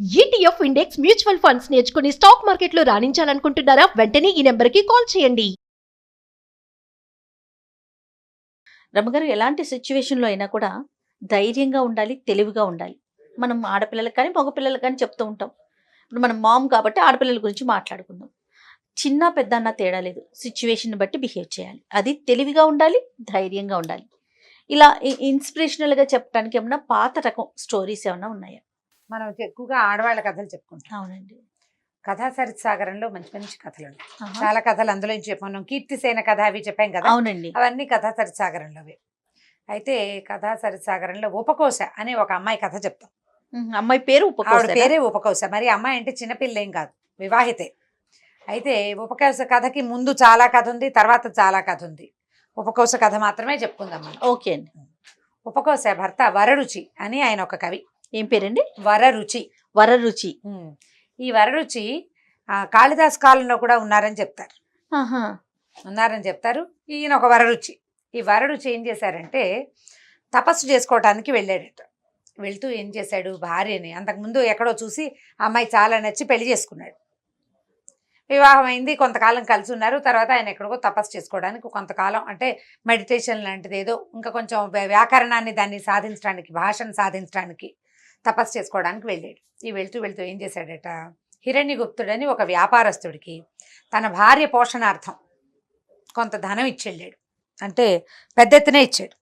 ETF index mutual funds నేర్చుకుని stock మార్కెట్లో రాణించాలనుకుంటున్నారా? వెంటనే ఈ నెంబర్కి కాల్ చేయండి. రమ్మగారు ఎలాంటి సిచ్యువేషన్‌లో అయినా కూడా ధైర్యంగా ఉండాలి, తెలివిగా ఉండాలి. మనం ఆడపిల్లలకి కానీ, మగపిల్లలకి కానీ చెప్తూ ఉంటాం. ఇప్పుడు మనం మామ్ కాబట్టి ఆడపిల్లల గురించి మాట్లాడుకుందాం. చిన్న, పెద్ద అన్న తేడా లేదు. సిచ్యువేషన్‌ని బట్టి బిహేవ్ చేయాలి. అది తెలివిగా ఉండాలి, ధైర్యంగా ఉండాలి. ఇలా ఇన్స్పిరేషనల్‌గా చెప్పడానికి ఏమన్నా పాత రకం స్టోరీస్ ఏమన్నా ఉన్నాయా? మనం ఎక్కువగా ఆడవాళ్ళ కథలు చెప్పుకుంటాం. అవునండి. కథా సరిత్సాగరంలో మంచి మంచి కథలు ఉన్నాయి. ఆహా! చాలా కథలు అందులో నుంచి చెప్పాం. కీర్తిసేన కథ అవి చెప్పాం కదా, అవునండి. అవన్నీ కథా సరిత్సాగరంలోవి. అయితే కథా సరిత్సాగరంలో ఉపకోశ అనే ఒక అమ్మాయి కథ చెప్తాం. అమ్మాయి పేరు ఆవిడ ఉపకోస. పేరే ఉపకోశ. మరి అమ్మాయి అంటే చిన్నపిల్ల ఏం కాదు, వివాహితే. అయితే ఉపకోశ కథకి ముందు చాలా కథ ఉంది, తర్వాత చాలా కథ ఉంది. ఉపకోశ కథ మాత్రమే చెప్పుకుందాం మనం. ఓకే అండి. ఉపకోశ భర్త వరరుచి అని ఆయన ఒక కవి. ఏం పేరండి? వరరుచి. వరరుచి. ఈ వరరుచి కాళిదాస్ కాలంలో కూడా ఉన్నారని చెప్తారు. ఆహా! ఉన్నారని చెప్తారు. ఈయన ఒక వరరుచి. ఈ వరరుచి ఏం చేశారంటే తపస్సు చేసుకోవటానికి వెళ్ళాడట. వెళ్తూ ఏం చేశాడు, భార్యని అంతకుముందు ఎక్కడో చూసి అమ్మాయి చాలా నచ్చి పెళ్లి చేసుకున్నాడు. వివాహం అయింది, కొంతకాలం కలిసి ఉన్నారు. తర్వాత ఆయన ఎక్కడికో తపస్సు చేసుకోవడానికి కొంతకాలం, అంటే మెడిటేషన్ లాంటిది ఏదో, ఇంకా కొంచెం వ్యాకరణాన్ని దాన్ని సాధించడానికి, భాషను సాధించడానికి తపస్సు చేసుకోవడానికి వెళ్ళాడు. ఈ వెళ్తూ వెళ్తూ ఏం చేశాడట, హిరణ్యగుప్తుడని ఒక వ్యాపారస్తుడికి తన భార్య పోషణార్థం కొంత ధనం ఇచ్చెళ్ళాడు. అంటే పెద్ద ఎత్తునే ఇచ్చాడు,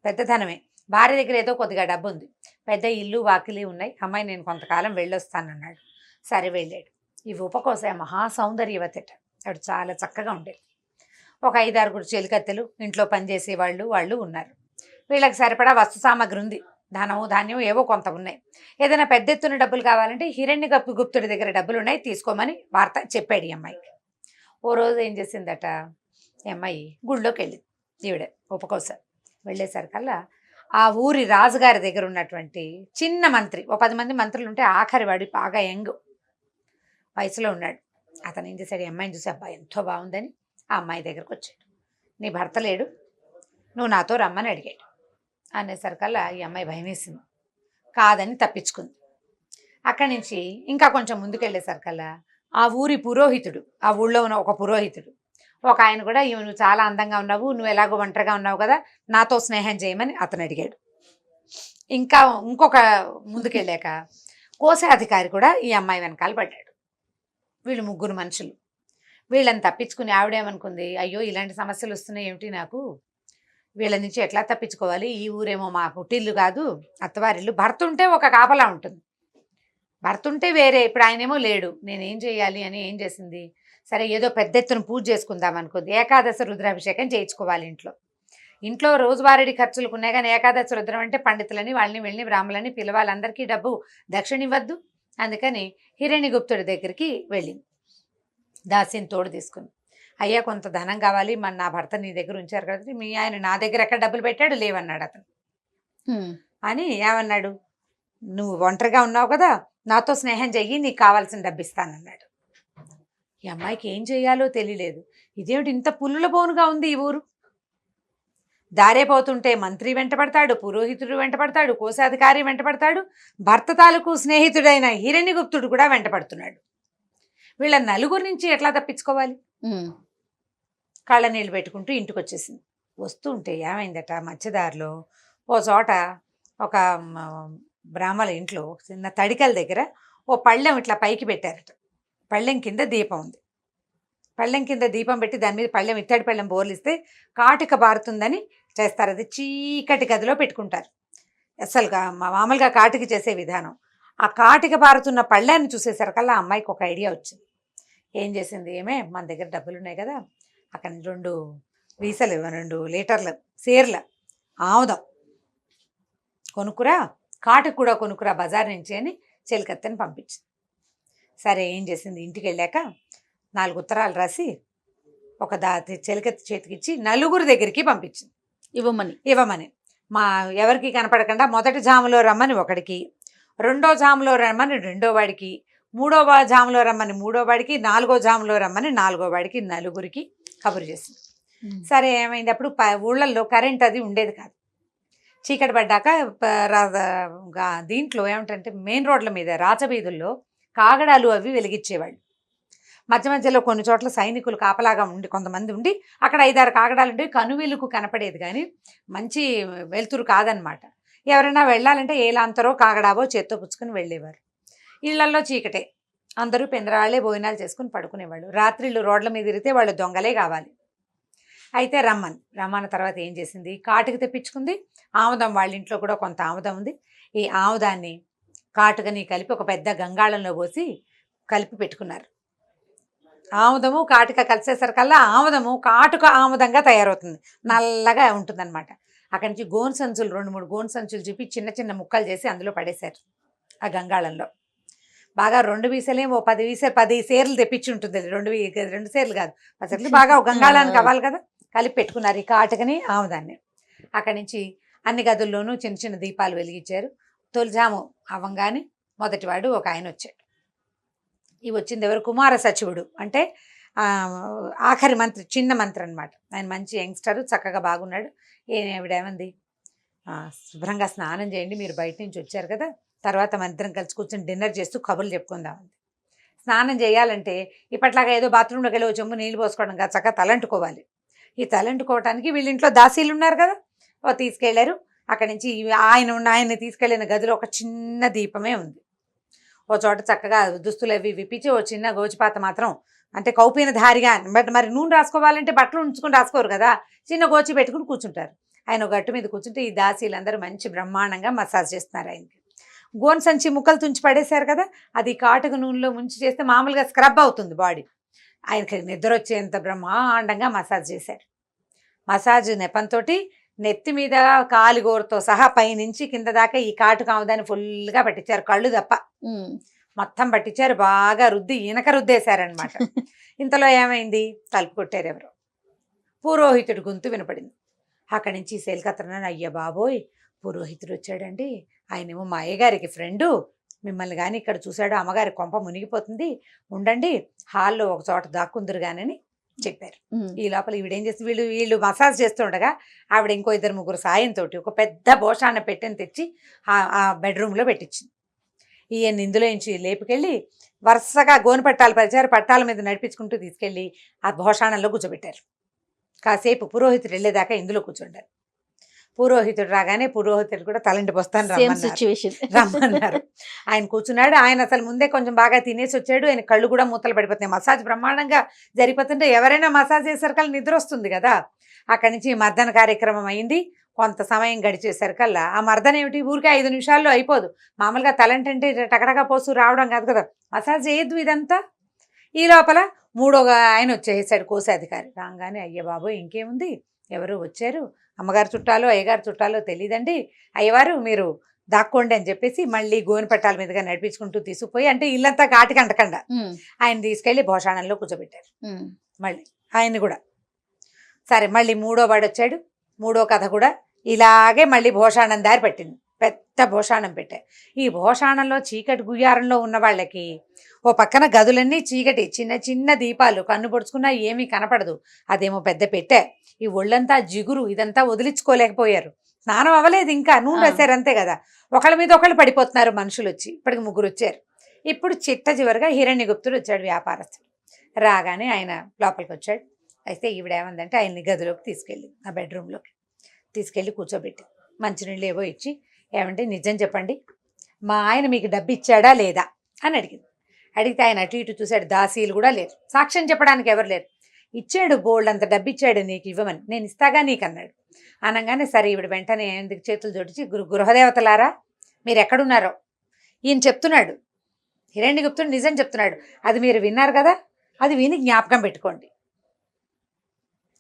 పెద్ద ధనమే. భార్య దగ్గర ఏదో కొద్దిగా డబ్బు ఉంది, పెద్ద ఇల్లు వాకిలి ఉన్నాయి. అమ్మాయి నేను కొంతకాలం వెళ్ళొస్తానన్నాడు. సరే వెళ్ళాడు. ఈ ఉపకోశ మహాసౌందర్యవతట. ఆవిడ చాలా చక్కగా ఉండేది. ఒక 5-6 చెలికత్తెలు, ఇంట్లో పనిచేసే వాళ్ళు ఉన్నారు. వీళ్ళకి సరిపడా వస్తు సామాగ్రి ఉంది, ధనము ధాన్యం ఏవో కొంత ఉన్నాయి. ఏదైనా పెద్ద ఎత్తున డబ్బులు కావాలంటే హిరణ్యగుప్తుడి దగ్గర డబ్బులు ఉన్నాయి, తీసుకోమని వార్త చెప్పాడు ఈ అమ్మాయికి. ఓ రోజు ఏం చేసిందట, ఈ అమ్మాయి గుళ్ళోకి వెళ్ళింది. ఈవిడ ఉపకోశ వెళ్ళేసరికల్లా ఆ ఊరి రాజుగారి దగ్గర ఉన్నటువంటి చిన్న మంత్రి, ఓ 10 మంది మంత్రులు ఉంటే ఆఖరి వాడి బాగా యంగ్ వయసులో ఉన్నాడు. అతను ఏం చేశాడు, ఈ అమ్మాయిని చూసి అబ్బాయి ఎంతో బాగుందని ఆ అమ్మాయి దగ్గరకు వచ్చాడు. నీ భర్త లేడు, నువ్వు నాతో రమ్మని అడిగాడు. అనేసరికల్లా ఈ అమ్మాయి భయం వేసింది, కాదని తప్పించుకుంది. అక్కడి నుంచి ఇంకా కొంచెం ముందుకెళ్ళేసరికల్లా ఆ ఊరి పురోహితుడు, ఆ ఊళ్ళో ఉన్న ఒక పురోహితుడు, ఒక ఆయన కూడా నువ్వు చాలా అందంగా ఉన్నావు, నువ్వు ఎలాగో ఒంటరిగా ఉన్నావు కదా, నాతో స్నేహం చేయమని అతను అడిగాడు. ఇంకా ఇంకొక ముందుకెళ్ళాక కోశాధికారి కూడా ఈ అమ్మాయి వెనకాల పడ్డాడు. వీళ్ళు 3 మనుషులు. వీళ్ళని తప్పించుకుని ఆవిడేమనుకుంది, అయ్యో ఇలాంటి సమస్యలు వస్తున్నాయి ఏమిటి నాకు, వీళ్ళ నుంచి ఎట్లా తప్పించుకోవాలి, ఈ ఊరేమో మా పుట్టిల్లు కాదు, అత్తవారిల్లు. భర్త ఉంటే ఒక కాపలా ఉంటుంది, భర్త ఉంటే వేరే, ఇప్పుడు ఆయనేమో లేడు, నేనేం చేయాలి అని ఏం చేసింది, సరే ఏదో పెద్ద ఎత్తున పూజ చేసుకుందాం అనుకుంది. ఏకాదశి రుద్రాభిషేకం చేయించుకోవాలి ఇంట్లో రోజువారీ ఖర్చులకు ఉన్నాయి, కానీ ఏకాదశి రుద్రం అంటే పండితులని వాళ్ళని వెళ్ళి బ్రాహ్మణులని పిలవాలి, అందరికీ డబ్బు దక్షిణ ఇవ్వద్దు. అందుకని హిరణ్యగుప్తుడి దగ్గరికి వెళ్ళింది, దాసిని తోడు తీసుకుని. అయ్యా కొంత ధనం కావాలి, మన నా భర్త నీ దగ్గర ఉంచారు కదా, మీ ఆయన నా దగ్గర ఎక్కడ డబ్బులు పెట్టాడు, లేవన్నాడు అతను. అని ఏమన్నాడు, నువ్వు ఒంటరిగా ఉన్నావు కదా, నాతో స్నేహం చెయ్యి, నీకు కావాల్సిన డబ్బు ఇస్తానన్నాడు. ఈ అమ్మాయికి ఏం చేయాలో తెలియలేదు. ఇదేమిటి ఇంత పుల్లుల బోనుగా ఉంది ఈ ఊరు, దారే పోతుంటే మంత్రి వెంటపడతాడు, పురోహితుడు వెంటపడతాడు, కోశాధికారి వెంటపడతాడు, భర్త తాలూకు స్నేహితుడైన హిరణ్యగుప్తుడు కూడా వెంటపడుతున్నాడు. వీళ్ళ నలుగురు నుంచి ఎట్లా తప్పించుకోవాలి? కళ్ళ నీళ్ళు పెట్టుకుంటూ ఇంటికి వచ్చేసింది. వస్తూ ఉంటే ఏమైందట, మధ్యదారిలో ఓ చోట ఒక బ్రాహ్మణ ఇంట్లో చిన్న తడికల దగ్గర ఓ పళ్ళెం ఇట్లా పైకి పెట్టారట. పళ్ళెం కింద దీపం ఉంది. పళ్ళెం కింద దీపం పెట్టి దాని మీద పళ్ళెం, ఇత్తడి పళ్ళెం బోర్లిస్తే కాటిక బారుతుందని చేస్తారు. అది చీకటి గదిలో పెట్టుకుంటారు. అసలుగా మామూలుగా కాటికి చేసే విధానం. ఆ కాటిక బారుతున్న పళ్ళాన్ని చూసేసరికల్లా ఆ అమ్మాయికి ఒక ఐడియా వచ్చింది. ఏం చేసింది, ఏమే మన దగ్గర డబ్బులు ఉన్నాయి కదా, అక్కడ 2 వీసలు 2 లీటర్ల సేర్ల ఆముదం కొనుక్కురా, కాటుకు కూడా కొనుక్కురా బజార్ నుంచి అని చెలికత్తెని పంపించింది. సరే ఏం చేసింది, ఇంటికి వెళ్ళాక 4 ఉత్తరాలు రాసి ఒక చెలికత్తి చేతికిచ్చి నలుగురు దగ్గరికి పంపించింది, ఇవ్వమని. మా ఎవరికి కనపడకుండా మొదటి జాములో రమ్మని ఒకడికి, రెండో జాములో రమ్మని రెండో వాడికి, మూడవ జాములో రమ్మని మూడో వాడికి, 4వ జాములో రమ్మని 4వ వాడికి, నలుగురికి కబురు చేసింది. సరే ఏమైంది, అప్పుడు ఊళ్ళల్లో కరెంట్ అది ఉండేది కాదు. చీకటి పడ్డాక దీంట్లో ఏమిటంటే మెయిన్ రోడ్ల మీద రాచబీధుల్లో కాగడాలు అవి వెలిగించేవాళ్ళు. మధ్య మధ్యలో కొన్ని చోట్ల సైనికులు కాపలాగా ఉండి కొంతమంది ఉండి అక్కడ 5-6 కాగడాలు ఉండి కనువిలుకు కనపడేది, కానీ మంచి వెలుతురు కాదనమాట. ఎవరైనా వెళ్ళాలంటే ఏలాంతరో కాగడావో చేత్తో పుచ్చుకొని వెళ్ళేవారు. ఇళ్లల్లో చీకటే, అందరూ పెందరాళ్లే భోజనాలు చేసుకుని పడుకునేవాళ్ళు. రాత్రిళ్ళు రోడ్ల మీద తిరిగితే వాళ్ళు దొంగలే కావాలి. అయితే రమ్మన్న తర్వాత ఏం చేసింది, కాటుక తెప్పించుకుంది. ఆముదం వాళ్ళ ఇంట్లో కూడా కొంత ఆముదం ఉంది. ఈ ఆముదాన్ని కాటుకని కలిపి ఒక పెద్ద గంగాళంలో పోసి కలిపి పెట్టుకున్నారు. ఆముదము కాటుక కలిసేసరికల్లా ఆముదము కాటుక ఆముదంగా తయారవుతుంది, నల్లగా ఉంటుందన్నమాట. అక్కడి నుంచి గోను సంచులు 2-3 గోను సంచులు చూపి చిన్న చిన్న ముక్కలు చేసి అందులో పడేశారు ఆ గంగాళంలో. బాగా 2 వీసలేమో 10 సేర్లు తెప్పించి ఉంటుంది. 2 సేర్లు కాదు, 10 సేర్లు బాగా ఒక గంగాళానికి అవ్వాలి కదా, కలిపి పెట్టుకున్నారు ఈ కాటుకని ఆముదాన్ని. అక్కడి నుంచి అన్ని గదుల్లోనూ చిన్న చిన్న దీపాలు వెలిగించారు. తొలిజాము అవ్వంగానే మొదటివాడు ఒక ఆయన వచ్చాడు. ఇవి వచ్చింది ఎవరు, కుమార సచివుడు అంటే ఆఖరి మంత్రి, చిన్న మంత్రి అనమాట. ఆయన మంచి యంగ్స్టర్, చక్కగా బాగున్నాడు. ఈవిడేమంది, శుభ్రంగా స్నానం చేయండి, మీరు బయట నుంచి వచ్చారు కదా, తర్వాత మన ఇద్దరం కలిసి కూర్చొని డిన్నర్ చేస్తూ కబుర్లు చెప్పుకుందామంది. స్నానం చేయాలంటే ఇప్పట్లాగా ఏదో బాత్రూంలోకి వెళ్ళి చెంబు నీళ్ళు పోసుకోవడం కాదు, చక్కగా తలంటుకోవాలి. ఈ తలంటుకోవటానికి వీళ్ళింట్లో దాసీలు ఉన్నారు కదా, తీసుకెళ్లారు. అక్కడి నుంచి ఆయన్ని తీసుకెళ్లిన గదిలో ఒక చిన్న దీపమే ఉంది. ఓ చోట చక్కగా దుస్తులు అవి విప్పించి ఓ చిన్న గోచిపాత మాత్రం, అంటే కౌపీన ధారిగా, మరి నూనె రాసుకోవాలంటే బట్టలు ఉంచుకుని రాసుకోరు కదా, చిన్న గోచి పెట్టుకుని కూర్చుంటారు. ఆయన గట్టు మీద కూర్చుంటే ఈ దాసీలందరూ మంచి బ్రహ్మాండంగా మసాజ్ చేస్తున్నారు ఆయనకి. గోన్ సంచి ముక్కలు తుంచి పడేశారు కదా, అది కాటుక నూనెలో ముంచి చేస్తే మామూలుగా స్క్రబ్ అవుతుంది బాడీ. ఆయనకి నిద్ర వచ్చేంత బ్రహ్మాండంగా మసాజ్ చేశారు. మసాజ్ నెపంతో నెత్తి మీద కాలిగోరతో సహా పైనుంచి కింద దాకా ఈ కాటుక ఆముదాన్ని ఫుల్గా పట్టించారు, కళ్ళు తప్ప మొత్తం పట్టించారు. బాగా రుద్ది ఈనక రుద్దేశారనమాట. ఇంతలో ఏమైంది, తలుపు కొట్టారు ఎవరో. పురోహితుడి గొంతు వినపడింది. అక్కడి నుంచి సేల్కత్రన, అయ్య బాబోయ్ పురోహితుడు వచ్చాడండి, ఆయనేమో మా అయ్యగారికి ఫ్రెండు, మిమ్మల్ని కానీ ఇక్కడ చూశాడు, అమ్మగారి కొంప మునిగిపోతుంది, ఉండండి హాల్లో ఒక చోట దాక్కుందరు కానని చెప్పారు. ఈ లోపల ఈవిడేం చేసి వీళ్ళు మసాజ్ చేస్తుండగా ఆవిడ ఇంకో 2-3 సాయంతో ఒక పెద్ద భోషాన్ని పెట్టని తెచ్చి ఆ బెడ్రూమ్లో పెట్టించింది. ఈయన ఇందులో నుంచి లేపుకెళ్ళి వరుసగా గోను పట్టాలు పరిచారు, పట్టాల మీద నడిపించుకుంటూ తీసుకెళ్ళి ఆ భోషాణంలో కూర్చోబెట్టారు. కాసేపు పురోహితుడు వెళ్ళేదాకా ఇందులో కూర్చుంటారు. పురోహితుడు రాగానే పురోహితుడు కూడా తలంటి పోస్తాను రమ్మన్నారు. ఆయన కూర్చున్నాడు. ఆయన అసలు ముందే కొంచెం బాగా తినేసి వచ్చాడు. ఆయన కళ్ళు కూడా మూతలు పడిపోతున్నాయి. మసాజ్ బ్రహ్మాండంగా జరిగిపోతుంటే ఎవరైనా మసాజ్ చేసరికల్లా నిద్ర వస్తుంది కదా. అక్కడి నుంచి మర్దన కార్యక్రమం అయింది. కొంత సమయం గడిచేసరికల్లా ఆ మర్దన ఏమిటి, ఊరికే 5 నిమిషాల్లో అయిపోదు. మామూలుగా తలంటి అంటే టకటగా పోసు రావడం కాదు కదా, మసాజ్ చేయొద్దు ఇదంతా. ఈ లోపల 3వ ఆయన వచ్చేసాడు, కోశాధికారి. రాగానే అయ్య బాబోయ్ ఇంకేముంది, ఎవరు వచ్చారు, అమ్మగారు చుట్టాలో అయ్యగారు చుట్టాలో తెలియదండి, అయ్యవారు మీరు దాక్కోండి అని చెప్పేసి మళ్ళీ గోను పట్టాల మీదుగా నడిపించుకుంటూ తీసుకుపోయి, అంటే ఇల్లంతా కాటికి అంటకుండా ఆయన తీసుకెళ్లి భోషాణంలో కూర్చోబెట్టారు. మళ్ళీ ఆయన్ని కూడా సరే, మళ్ళీ 3వ వాడు వచ్చాడు. 3వ కథ కూడా ఇలాగే మళ్ళీ భోషాణం దారి పట్టింది. పెద్ద భోషాణం పెట్టారు. ఈ భోషాణంలో చీకటి గుయ్యారంలో ఉన్న వాళ్ళకి ఓ పక్కన గదులన్నీ చీకటి, చిన్న చిన్న దీపాలు, కన్ను పొడుచుకున్నా ఏమీ కనపడదు. అదేమో పెద్ద పెట్టే. ఈ ఒళ్ళంతా జిగురు, ఇదంతా వదిలించుకోలేకపోయారు. స్నానం అవ్వలేదు ఇంకా, నూనె రాశారు అంతే కదా. ఒకళ్ళ మీద ఒకళ్ళు పడిపోతున్నారు మనుషులు వచ్చి. ఇప్పటికి 3 వచ్చారు. ఇప్పుడు చివరిగా హిరణ్యగుప్తుడు వచ్చాడు, వ్యాపారస్తుడు. రాగానే ఆయన లోపలికి వచ్చాడు. అయితే ఈవిడేమందంటే ఆయన్ని గదిలోకి తీసుకెళ్ళి ఆ బెడ్రూమ్లోకి తీసుకెళ్ళి కూర్చోబెట్టి మంచినీళ్ళు ఏవో ఇచ్చి, ఏమంటే నిజం చెప్పండి, మా ఆయన మీకు డబ్బు ఇచ్చాడా లేదా అని అడిగింది. అడిగితే ఆయన అటు ఇటు చూశాడు. దాసీలు కూడా లేరు, సాక్ష్యం చెప్పడానికి ఎవరు లేరు. ఇచ్చాడు, బోల్డ్ అంత డబ్బు ఇచ్చాడు నీకు ఇవ్వమని, నేను ఇస్తాగా నీకు అన్నాడు. అనగానే సరే ఈవిడ వెంటనే ఎందుకు చేతులు జోడించి, గృహదేవతలారా మీరు ఎక్కడున్నారో ఈయన చెప్తున్నాడు. హిరణ్యగుప్తుడు నిజం చెప్తున్నాడు, అది మీరు విన్నారు కదా, అది విని జ్ఞాపకం పెట్టుకోండి.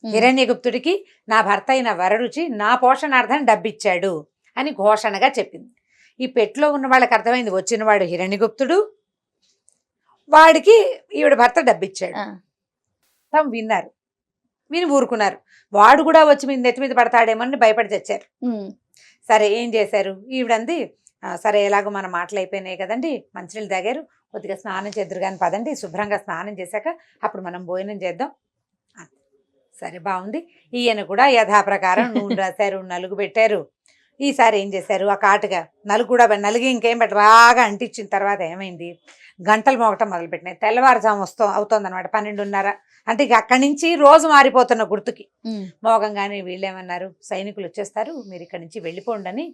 హిరణ్యగుప్తుడికి నా భర్త అయిన వరరుచి నా పోషణార్థం డబ్బిచ్చాడు అని ఘోషణగా చెప్పింది. ఈ పెట్టులో ఉన్న వాళ్ళకి అర్థమైంది, వచ్చినవాడు హిరణ్యగుప్తుడు, వాడికి ఈవిడ భర్త డబ్బిచ్చాడు. తాము విన్నారు, విని ఊరుకున్నారు. వాడు కూడా వచ్చి మీద నెత్తి మీద పడతాడేమో అని భయపడి తెచ్చారు. సరే ఏం చేశారు, ఈవిడంది సరే ఎలాగో మన మాటలు అయిపోయినాయి కదండి, మంచినీళ్ళు తాగారు, కొద్దిగా స్నానం చేద్దరు కానీ పదండి, శుభ్రంగా స్నానం చేశాక అప్పుడు మనం భోజనం చేద్దాం. సరే బాగుంది. ఈయన కూడా యథాప్రకారం నూనె రాశారు, నలుగు పెట్టారు. ఈసారి ఏం చేశారు, ఆ కాటుగా నలుగి ఇంకేం పెట్టి బాగా అంటించిన తర్వాత ఏమైంది, గంటలు మోగటం మొదలుపెట్టినాయి. తెల్లవారుజాము అవుతోందన్నమాట 12:30. అంటే ఇక అక్కడి నుంచి రోజు మారిపోతున్న గుర్తుకి మోగంగానే వీళ్ళేమన్నారు, సైనికులు వచ్చేస్తారు, మీరు ఇక్కడి నుంచి వెళ్ళిపోండి అని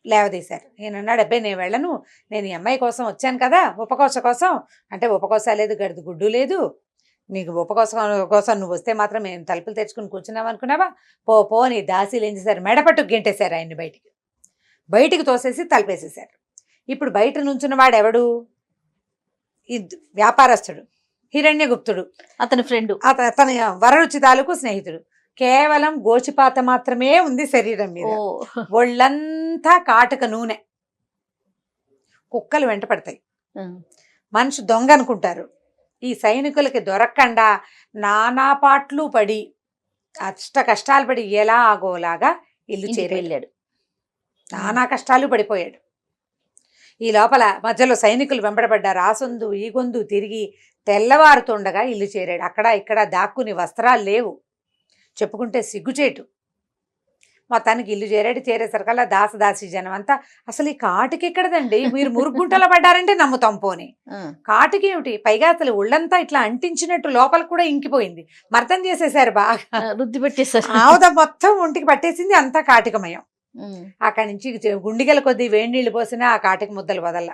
లేవదీశారు. నేనన్నాడు, అబ్బాయి నేను వెళ్ళను, నేను ఈ అమ్మాయి కోసం వచ్చాను కదా, ఉపకోస కోసం. అంటే ఉపకోస లేదు, గడిది గుడ్డు లేదు, నీకు కోసం నువ్వు వస్తే మాత్రం మేము తలుపులు తెచ్చుకుని కూర్చున్నావు అనుకున్నావా, పో నీ దాసీలు ఏం చేశారు, మెడపట్టుకు గెంటేశారు ఆయన్ని, బయటికి తోసేసి తలుపేసేశారు. ఇప్పుడు బయట నుంచున్న వాడు ఎవడు, ఈ వ్యాపారస్తుడు హిరణ్యగుప్తుడు, అతని ఫ్రెండ్, అతని వరరుచి తాలూకు స్నేహితుడు. కేవలం గోచిపాత మాత్రమే ఉంది శరీరం మీద, ఒళ్ళంతా కాటుక నూనె. కుక్కలు వెంట పడతాయి, మనిషి దొంగ అనుకుంటారు. ఈ సైనికులకి దొరకకుండా నానా పాట్లు పడి అష్ట కష్టాలు పడి ఎలాగోలాగా ఇల్లు చేరెళ్ళాడు. నానా కష్టాలు పడిపోయాడు. ఈ లోపల మధ్యలో సైనికులు వెంబడబడ్డారు. ఆ సొందు ఈ గొంతు తిరిగి తెల్లవారుతుండగా ఇల్లు చేరాడు. అక్కడ ఇక్కడ దాక్కుని వస్త్రాలు లేవు, చెప్పుకుంటే సిగ్గుచేటు. మొత్తానికి ఇల్లు చేరేసరికల్లా దాసదాసి జనం అంతా, అసలు ఈ కాటికి ఎక్కడదండి, మీరు మురుగుంటలో పడ్డారంటే నమ్ముతాం పోని, కాటికి ఏమిటి, పైగా అసలు ఒళ్ళంతా ఇట్లా అంటించినట్టు లోపల కూడా ఇంకిపోయింది, మర్తం చేసేసారు, బాగా రుద్ది పెట్టేశారు, ఆవుద మొత్తం ఒంటికి పట్టేసింది, అంతా కాటికమయం. అక్కడి నుంచి గుండిగల కొద్దీ వేడి నీళ్లు పోసినా ఆ కాటికి ముద్దలు వదల.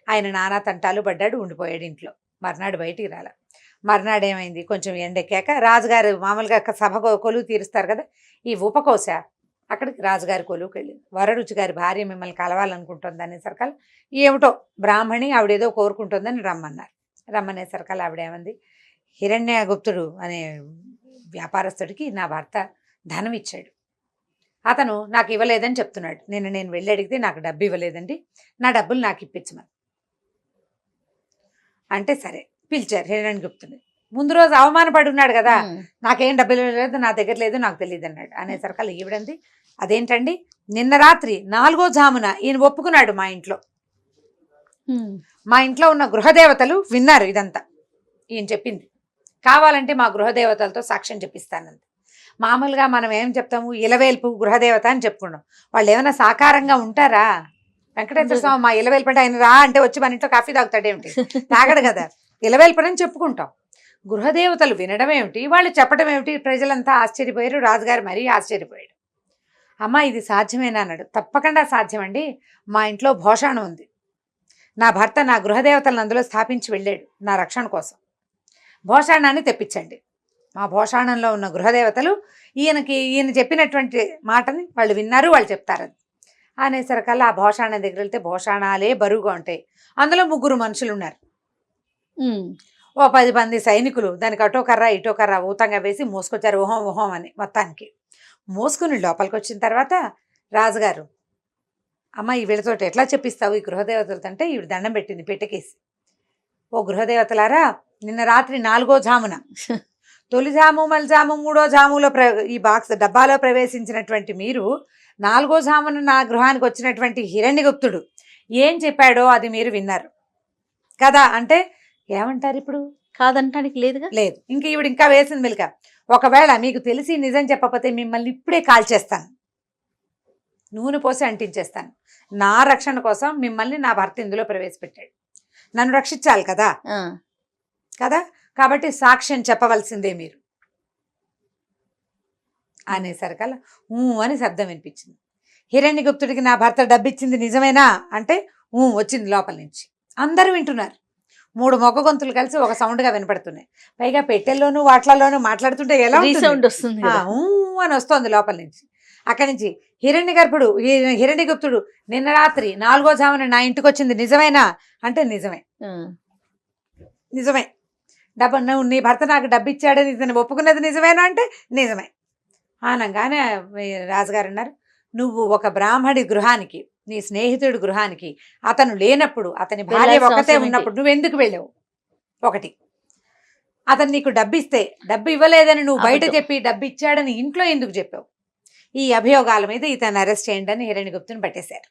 ఆయన నానా తంటాలు పడ్డాడు, ఉండిపోయాడు ఇంట్లో. మర్నాడు బయటికి రాల. మర్నాడు ఏమైంది, కొంచెం ఎండెక్కాక రాజుగారు మామూలుగా సభ కొలువు తీరుస్తారు కదా, ఈ ఉపకోశ అక్కడికి రాజుగారి కొలువుకి వెళ్ళింది. వరరుచి గారి భార్య మిమ్మల్ని కలవాలనుకుంటుంది అనేసరికల్, ఏమిటో బ్రాహ్మణి ఆవిడేదో కోరుకుంటుందని రమ్మనేసరికల్ ఆవిడేమంది, హిరణ్యగుప్తుడు అనే వ్యాపారస్తుడికి నా భర్త ధనం ఇచ్చాడు, అతను నాకు ఇవ్వలేదని చెప్తున్నాడు, నేను వెళ్ళి అడిగితే నాకు డబ్బు ఇవ్వలేదండి, నా డబ్బులు నాకు ఇప్పించమని అంటే సరే పిలిచారు హిరణ్యగుప్తుని. ముందు రోజు అవమానపడి ఉన్నాడు కదా, నాకేం డబ్బులు లేదు, నా దగ్గర లేదు, నాకు తెలియదు అన్నాడు. అనేసరికల్ ఈవిడంది, అదేంటండి, నిన్న రాత్రి 4వ జామున ఈయన ఒప్పుకున్నాడు, మా ఇంట్లో ఉన్న గృహదేవతలు విన్నారు ఇదంతా, ఈయన చెప్పింది, కావాలంటే మా గృహదేవతలతో సాక్ష్యం చెప్పిస్తానంది. మామూలుగా మనం ఏం చెప్తాము, ఇలవేల్పు గృహదేవత అని చెప్పుకున్నాం, వాళ్ళు ఏమైనా సాకారంగా ఉంటారా? వెంకటేశ్వర స్వామి మా ఇలవేల్పు అంటే ఆయన రా అంటే వచ్చి మన ఇంట్లో కాఫీ తాగుతాడేమిటి, తాగడు కదా, ఇలవేల్పని చెప్పుకుంటాం. గృహదేవతలు వినడం ఏమిటి, వాళ్ళు చెప్పడం ఏమిటి, ప్రజలంతా ఆశ్చర్యపోయారు, రాజుగారు మరీ ఆశ్చర్యపోయాడు. అమ్మ ఇది సాధ్యమేనా అన్నాడు. తప్పకుండా సాధ్యమండి, మా ఇంట్లో భోషాణం ఉంది, నా భర్త నా గృహదేవతలను అందులో స్థాపించి వెళ్ళాడు నా రక్షణ కోసం, భోషాణాన్ని తెప్పించండి. మా భోషాణంలో ఉన్న గృహదేవతలు ఈయన చెప్పినటువంటి మాటని వాళ్ళు విన్నారు, వాళ్ళు చెప్తారు అనేసరికల్లా ఆ భోషాణం దగ్గర వెళ్తే భోషాణాలే బరువుగా ఉంటాయి. అందులో 3 మనుషులు ఉన్నారు, ఓ 10 మంది సైనికులు దానికి అటో కర్ర ఇటో కర్ర ఊతంగా వేసి మోసుకొచ్చారు, ఊహం అని. మొత్తానికి మోసుకుని లోపలికి వచ్చిన తర్వాత రాజుగారు, అమ్మ ఈ వీళ్ళతోటి ఎట్లా చెప్పిస్తావు ఈ గృహదేవతలతో అంటే, ఈవిడ దండం పెట్టింది పెట్టకేసి, ఓ గృహదేవతలారా, నిన్న రాత్రి 4వ జామున తొలి జాము మలి జాము 3వ జాములో ఈ బాక్స్ డబ్బాలో ప్రవేశించినటువంటి మీరు 4వ జామున నా గృహానికి వచ్చినటువంటి హిరణ్యగుప్తుడు ఏం చెప్పాడో అది మీరు విన్నారు కదా అంటే ఏమంటారు ఇప్పుడు? కాదంటానికి లేదుగా, లేదు. ఇంక ఈవిడ ఇంకా వేసింది మెలిక, ఒకవేళ మీకు తెలిసి నిజం చెప్పకపోతే మిమ్మల్ని ఇప్పుడే కాల్చేస్తాను, నూనె పోసి అంటించేస్తాను, నా రక్షణ కోసం మిమ్మల్ని నా భర్త ఇందులో ప్రవేశపెట్టాడు, నన్ను రక్షించాలి కదా కదా, కాబట్టి సాక్ష్యం చెప్పవలసిందే మీరు అనేసరికల్లా అని శబ్దం వినిపించింది. హిరణ్యగుప్తుడికి నా భర్త డబ్బిచ్చింది నిజమేనా అంటే వచ్చింది లోపల నుంచి. అందరూ వింటున్నారు, 3 మొగ్గ గొంతులు కలిసి ఒక సౌండ్గా వినపడుతున్నాయి. పైగా పెట్టెల్లోనూ వాట్లలోనూ మాట్లాడుతుంటే ఎలా సౌండ్ వస్తుంది, అని వస్తుంది లోపల నుంచి. అక్కడి నుంచి హిరణ్యగుప్తుడు నిన్న రాత్రి 4వ జామున నా ఇంటికి వచ్చింది నిజమేనా అంటే నిజమే, నిజమే. నువ్వు నీ భర్త నాకు డబ్బు ఇచ్చాడని ఇతను ఒప్పుకున్నది నిజమేనా అంటే నిజమే అనగానే రాజుగారు అన్నారు, నువ్వు ఒక బ్రాహ్మడి గృహానికి, నీ స్నేహితుడి గృహానికి అతను లేనప్పుడు, అతని భార్య ఒకతే ఉన్నప్పుడు నువ్వెందుకు వెళ్ళావు? ఒకటి, అతను నీకు డబ్బు ఇస్తే డబ్బు ఇవ్వలేదని నువ్వు బయట చెప్పి డబ్బు ఇచ్చాడని ఇంట్లో ఎందుకు చెప్పావు? ఈ అభియోగాల మీద ఇతను అరెస్ట్ చేయండి అని హిరణ్యగుప్తుని పట్టేశారు.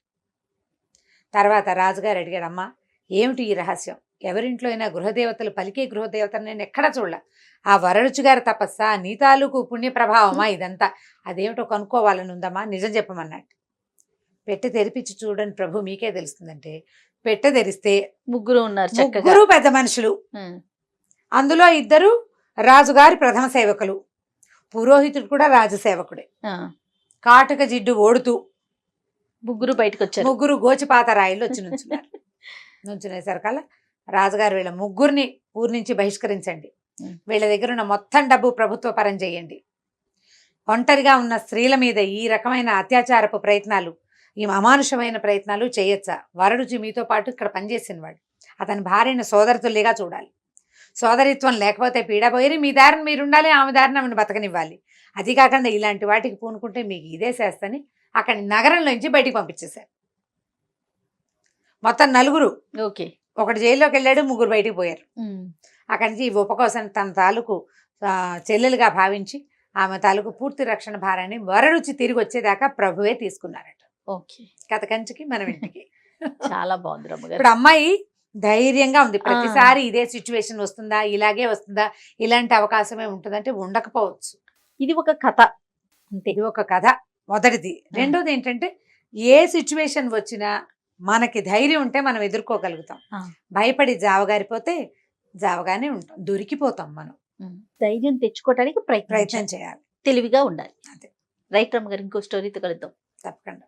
తర్వాత రాజుగారు అడిగాడమ్మా ఏమిటి ఈ రహస్యం, ఎవరింట్లో అయినా గృహదేవతలు పలికే గృహదేవతలు నేను ఎక్కడా చూడలే, ఆ వరరుచి గారి తపస్సా నీ తాలూకు పుణ్య ప్రభావమా ఇదంతా, అదేమిటో కనుక్కోవాలని ఉందమ్మా, నిజం చెప్పమన్నట్టు. పెట్టె తెరిపించి చూడండి ప్రభు మీకే తెలుస్తుందంటే, పెట్టె తెరిస్తే ముగ్గురు ఉన్నారు చక్కగా. ముగ్గురు పెద్ద మనుషులు, ఉమ్, అందులో 2 రాజుగారి ప్రథమ సేవకులు, పురోహితుడు కూడా రాజసేవకుడే. ఆ, కాటుక జిడ్డు ఓడుతూ ముగ్గురు బయటకు వచ్చారు. ముగ్గురు గోచిపాత రాయిలు వచ్చి నుంచున్నారు. నుంచునేసరికల్లా రాజుగారు వీళ్ళ ముగ్గురిని ఊరి నుంచి బహిష్కరించండి, వీళ్ళ దగ్గర ఉన్న మొత్తం డబ్బు ప్రభుత్వ పరం చేయండి, ఒంటరిగా ఉన్న స్త్రీల మీద ఈ రకమైన అత్యాచారపు ప్రయత్నాలు, ఈ అమానుషమైన ప్రయత్నాలు చేయొచ్చా? వరడుచి మీతో పాటు ఇక్కడ పనిచేసిన వాడు, అతని భార్యను సోదరతుల్లిగా చూడాలి, సోదరిత్వం లేకపోతే పీడపోయి మీ దారిని మీరు ఉండాలి, ఆమె దారిని ఆమెను బతకనివ్వాలి. అది కాకుండా ఇలాంటి వాటికి పూనుకుంటే మీకు ఇదే చేస్తని అక్కడి నగరంలో నుంచి బయటికి పంపించేశారు. మొత్తం 4, ఓకే. ఒకటి జైల్లోకి వెళ్ళాడు, 3 బయటికి పోయారు. ఉమ్, అక్కడి నుంచి ఈ ఉపకోసం తన తాలూకు చెల్లెలుగా భావించి ఆమె తాలూకు పూర్తి రక్షణ భారాన్ని వరరుచి తిరిగి వచ్చేదాకా ప్రభువే తీసుకున్నారట. ఓకే. కథ కంచికి మనం ఇంటికి. చాలా బాగుంది రమ్మగారు. ఇప్పుడు అమ్మాయి ధైర్యంగా ఉంది. ప్రతిసారి ఇదే సిచ్యువేషన్ వస్తుందా, ఇలాగే వస్తుందా, ఇలాంటి అవకాశమే ఉంటుందంటే ఉండకపోవచ్చు. ఇది ఒక కథ అంతే. ఇది ఒక కథ మొదటిది. రెండోది ఏంటంటే ఏ సిచ్యువేషన్ వచ్చినా మనకి ధైర్యం ఉంటే మనం ఎదుర్కోగలుగుతాం. భయపడి జావగారిపోతే జావగానే ఉంటాం, దొరికిపోతాం. మనం ధైర్యం తెచ్చుకోవడానికి ప్రయత్నం చేయాలి, తెలివిగా ఉండాలి. అదే. రైట్ రమ్మగారు, ఇంకో స్టోరీతో కలుద్దాం తప్పకుండా.